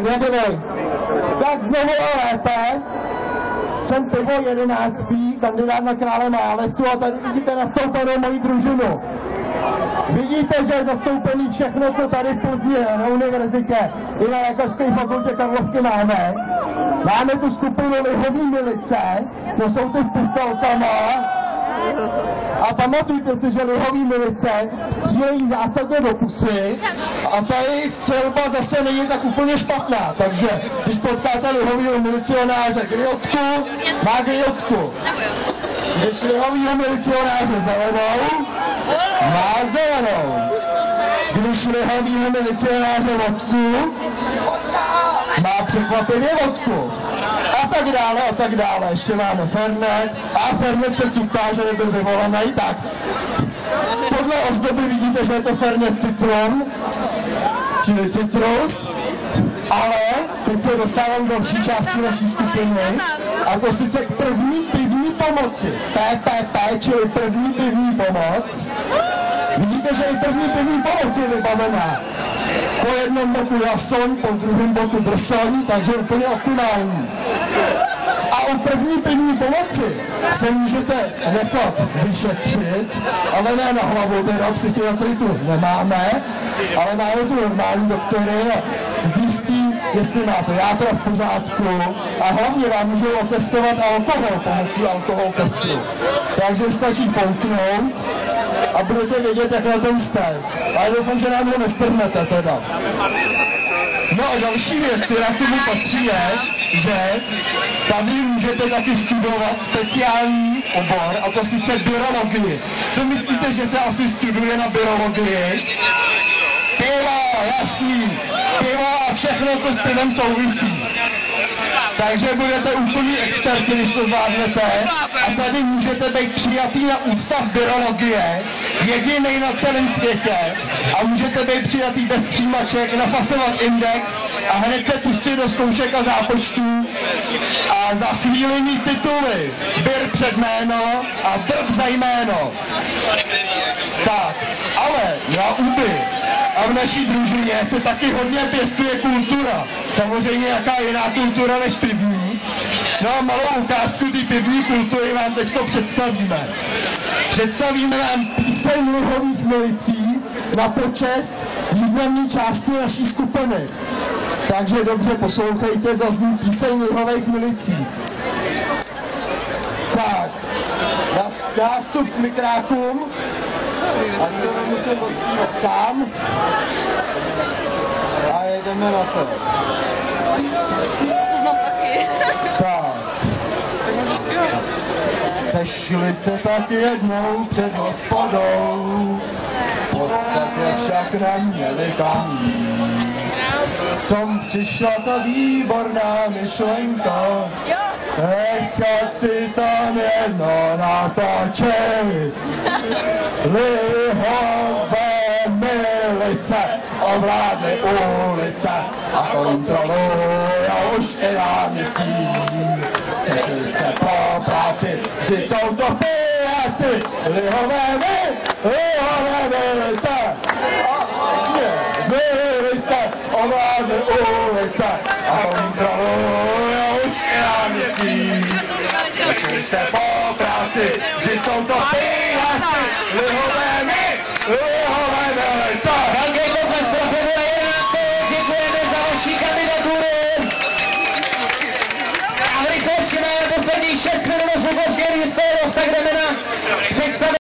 Nevidej. Tak znovu a lépe. Jsem Pivo 11. kandidát na krále Málesu a tady vidíte nastoupenou moji družinu. Vidíte, že je zastoupený všechno, co tady v Plzni na univerzitě i na lékařské fakultě Karlovky máme. Máme tu skupinu Lihový milice, to jsou ty s pistolkama. A pamatujte si, že Lihový milice střílejí zásadně do pusy a ta jejich střelba zase není tak úplně špatná. Takže když potkáte Lihovýho milicionáře griotku, má griotku. Když Lihovýho milicionáře zelenou, má zelenou. Když Lihovýho milicionáře vodku, má překvapivě vodku. A tak dále. Ještě máme Fernet. A Fernet se cuká, že nebyl vyvolený. Tak. Podle ozdoby vidíte, že je to Fernet citron, čili citrus. Ale teď se dostávám do další části naší skupiny. A to sice k první pivní pomoci. PPP, čili první pivní pomoc. Vidíte, že i první pivní pomoc je vybavená. Po jednom boku jasoň, po druhém boku brsoň, takže úplně optimální. A u první pivní pomoci se můžete nechat vyšetřit, ale ne na hlavu, teda psychiatry tu nemáme, ale máme tu normální doktory a zjistí, jestli máte játra v pořádku a hlavně vám můžou otestovat alkohol pomocí alkohol testu. Takže stačí pouknout a budete vědět, jak na tom jste. Ale doufám, že nám ho nestrhnete teda. No a další věc, která k tomu patří, je, že tady můžete taky studovat speciální obor, a to sice birologii. Co myslíte, že se asi studuje na birologii? Pivo, jasný, pivo a všechno, co s pivem souvisí. Takže budete úplný experti, když to zvládnete. A tady můžete být přijatý na ústav birologie, jedinej na celém světě. A můžete být přijatý bez přijímaček, napasovat index a hned se pustit do zkoušek a zápočtů. A za chvíli mít tituly. Bir před jméno a drb za jméno. Tak, ale na úby. A v naší družině se taky hodně pěstuje kultura. Samozřejmě jaká jiná kultura než pivní. No a malou ukázku té pivní kultury vám teďko představíme. Představíme vám píseň Lihových milicí na počest významné části naší skupiny. Takže dobře poslouchejte, zazní píseň Lihových milicí. Tak, nástup k mikrákům. A to nemusím odpívat sám. A jedeme na to. To znám taky. Tak. Sešli se tak jednou před hospodou, v podstatě však neměli kam jít. V tom přišla ta výborná myšlenka, nechat si tam jedno natočit. Lihové milice ovládly ulice a kontrolujou už i náměstí. Sešli se po práci, vždyť jsou to pijáci. Lihové milice, milice ovládly ulice a kontrolujou už i náměstí. Sešli se po práci, vždyť jsou to pijáci. Lihové milice.